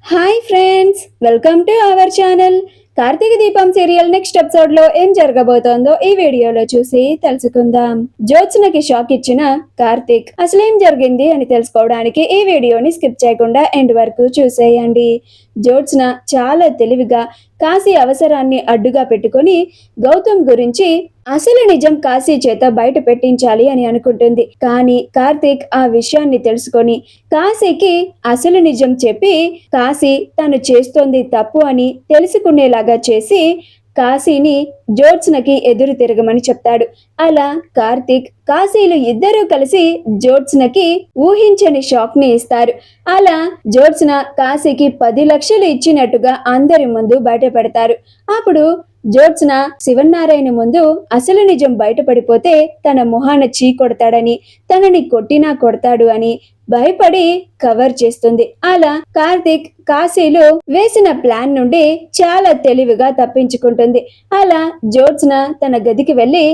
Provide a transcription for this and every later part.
Hi friends, welcome to our channel. Karthika Deepam serial next episode లో ఏం జరగబోతోందో ఈ వీడియోలో చూసి తెలుసుకుందాం. జ్యోత్స్నకి షాక్ ఇచ్చిన కార్తీక్ అసలు ఏం జరిగింది అని తెలుసుకోవడానికి ఈ వీడియోని స్కిప్ చేయకుండా ఎండ్ వరకు చూసేయండి. జ్యోత్స్న చాలా తెలివిగా కాశీ అవసరాన్ని అడ్డుగా పెట్టుకుని గౌతమ్ గురించి అసలు నిజం కాశీ చేత బయట పెట్టించాలి అని అనుకుంటుంది. కానీ కార్తీక్ ఆ విషయాన్ని తెలుసుకొని కాశీకి అసలు నిజం చెప్పి కాశీ తను చేస్తోంది తప్పు అని తెలుసుకునేలాగా చేసి కాశీని జ్యోత్స్నకి ఎదురు తిరగమని చెప్తాడు. అలా కార్తీక్ కాశీలు ఇద్దరూ కలిసి జ్యోత్స్నకి ఊహించని షాక్ ని ఇస్తారు. అలా జ్యోత్స్న కాశీకి 10 లక్షలు ఇచ్చినట్టుగా అందరి ముందు బయటపెడతారు. అప్పుడు జ్యోత్స్న శివనారాయణ ముందు అసలు నిజం బయటపడిపోతే తన మొహాన చీ కొడతాడని, తనని కొట్టినా కొడతాడు అని భయపడి కవర్ చేస్తుంది. అలా కార్తీక్ కాశీలో వేసిన ప్లాన్ నుండి చాలా తెలివిగా తప్పించుకుంటుంది. అలా జ్యోత్స్న తన గదికి వెళ్లి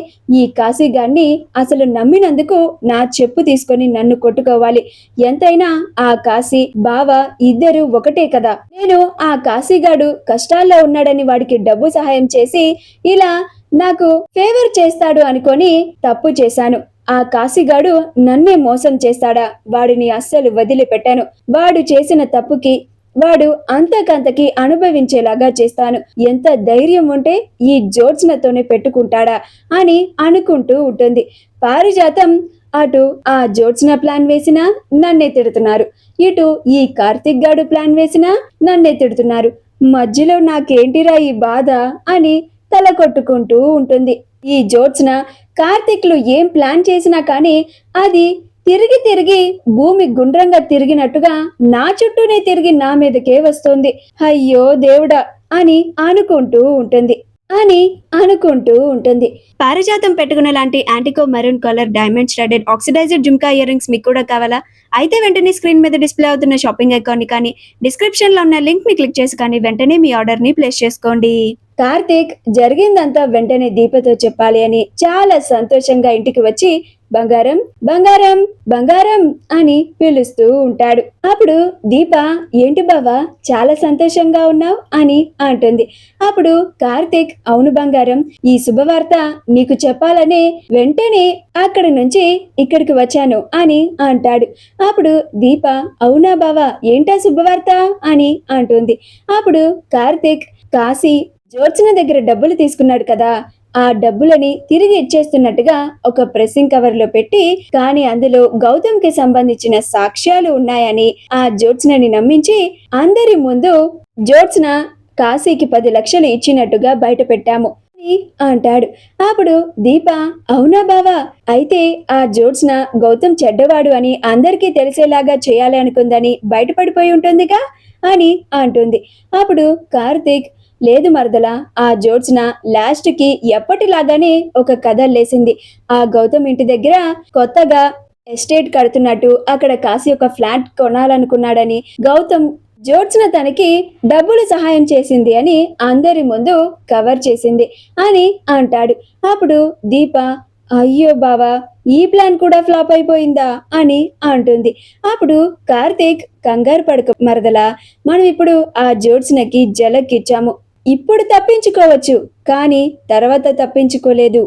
ఈ కాశీగాన్ని అసలు నమ్మినందుకు నా చెప్పు తీసుకొని నన్ను కొట్టుకోవాలి, ఎంతైనా ఆ కాశీ బావ ఇద్దరు ఒకటే కదా, నేను ఆ కాశీగాడు కష్టాల్లో ఉన్నాడని వాడికి డబ్బు సహాయం చేసి ఇలా నాకు ఫేవర్ చేస్తాడు అనుకొని తప్పు చేశాను. ఆ కాశీగాడు నన్నే మోసం చేస్తాడా, వాడిని అస్సలు వదిలిపెట్టాను. వాడు చేసిన తప్పుకి వాడు అంతకంతకి అనుభవించేలాగా చేస్తాను. ఎంత ధైర్యం ఉంటే ఈ జ్యోత్స్నతోనే పెట్టుకుంటాడా అని అనుకుంటూ ఉంటుంది. పారిజాతం అటు ఆ జ్యోత్స్న ప్లాన్ వేసినా నన్నే తిడుతున్నారు, ఇటు ఈ కార్తీక్ గాడు ప్లాన్ వేసినా నన్నే తిడుతున్నారు, మధ్యలో నాకేంటిరా ఈ బాధ అని తల కొట్టుకుంటూ ఉంటుంది. ఈ జ్యోత్స్న కార్తీక్లు ఏం ప్లాన్ చేసినా కానీ అది తిరిగి తిరిగి భూమి గుండ్రంగా తిరిగినట్టుగా నా చుట్టూనే తిరిగి నా మీదకే వస్తుంది. అయ్యో దేవుడా అని అనుకుంటూ ఉంటుంది. పారిజాతం పెట్టుకునే లాంటి యాంటికో maroon colour diamond studded oxidised jhumka earrings మీకు కూడా కావాలా? అయితే వెంటనే స్క్రీన్ మీద డిస్ప్లే అవుతున్న షాపింగ్ ఐకాన్ ని కానీ డిస్క్రిప్షన్ లో ఉన్న లింక్ ని క్లిక్ చేసి కానీ వెంటనే మీ ఆర్డర్ ని ప్లేస్ చేసుకోండి. కార్తీక్ జరిగిందంతా వెంటనే దీపతో చెప్పాలి అని చాలా సంతోషంగా ఇంటికి వచ్చి బంగారం బంగారం బంగారం అని పిలుస్తూ ఉంటాడు. అప్పుడు దీప ఏంటి బావా చాలా సంతోషంగా ఉన్నావు అని అంటుంది. అప్పుడు కార్తీక్ అవును బంగారం, ఈ శుభవార్త నీకు చెప్పాలనే వెంటనే అక్కడి నుంచి ఇక్కడికి వచ్చాను అని అంటాడు. అప్పుడు దీప అవునా బావా ఏంటా శుభవార్త అని అంటుంది. అప్పుడు కార్తీక్ కాశీ జ్యోత్స్న దగ్గర డబ్బులు తీసుకున్నాడు కదా, ఆ డబ్బులని తిరిగి ఇచ్చేస్తున్నట్టుగా ఒక ప్రెస్సింగ్ కవర్ లో పెట్టి కానీ అందులో గౌతమ్ కి సంబంధించిన సాక్ష్యాలు ఉన్నాయని ఆ జ్యోత్స్నని నమ్మించి అందరి ముందు జ్యోత్స్న కాశీకి 10 లక్షలు ఇచ్చినట్టుగా బయట పెట్టాము అంటాడు. అప్పుడు దీప అవునా బావా, అయితే ఆ జ్యోత్స్న గౌతమ్ చెడ్డవాడు అని అందరికీ తెలిసేలాగా చేయాలి అనుకుందని బయటపడిపోయి ఉంటుందిగా అని అంటుంది. అప్పుడు కార్తీక్ లేదు మరదలా, ఆ జ్యోత్స్న లాస్ట్ కి ఎప్పటిలాగానే ఒక కథ లేసింది. ఆ గౌతమ్ ఇంటి దగ్గర కొత్తగా ఎస్టేట్ కడుతున్నట్టు అక్కడ కాశీ ఒక ఫ్లాట్ కొనాలనుకున్నాడని, గౌతమ్ జ్యోత్స్న తనకి డబ్బులు సహాయం చేసింది అని అందరి ముందు కవర్ చేసింది అని అంటాడు. అప్పుడు దీప అయ్యో బావా ఈ ప్లాన్ కూడా ఫ్లాప్ అయిపోయిందా అని అంటుంది. అప్పుడు కార్తీక్ కంగారు పడక మరదలా, మనం ఇప్పుడు ఆ జ్యోత్స్నకి జలకిచ్చాము, ఇప్పుడు తప్పించుకోవచ్చు కానీ తర్వాత తప్పించుకోలేదు.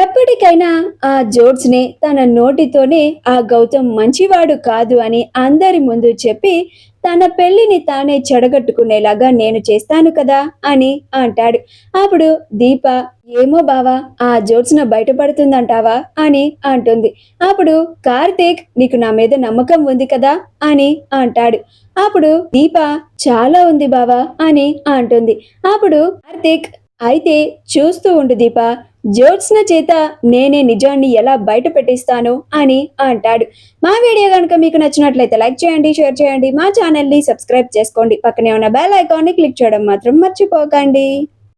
ఎప్పటికైనా ఆ జ్యోత్స్నే తన నోటితోనే ఆ గౌతమ్ మంచివాడు కాదు అని అందరి ముందు చెప్పి తన పెళ్లిని తానే చెడగట్టుకునేలాగా నేను చేస్తాను కదా అని అంటాడు. అప్పుడు దీప ఏమో బావా ఆ జ్యోత్స్న బయటపడుతుందంటావా అని అంటుంది. అప్పుడు కార్తీక్ నీకు నా మీద నమ్మకం ఉంది కదా అని అంటాడు. అప్పుడు దీప చాలా ఉంది బావా అని అంటుంది. అప్పుడు కార్తీక్ అయితే చూస్తూ ఉండు దీప, జ్యోత్స్న చేత నేనే నిజాన్ని ఎలా బయట పెట్టిస్తాను అని అంటాడు. మా వీడియో కనుక మీకు నచ్చినట్లయితే లైక్ చేయండి, షేర్ చేయండి, మా ఛానల్ ని సబ్స్క్రైబ్ చేసుకోండి, పక్కనే ఉన్న బెల్ ఐకాన్ ని క్లిక్ చేయడం మాత్రం మర్చిపోకండి.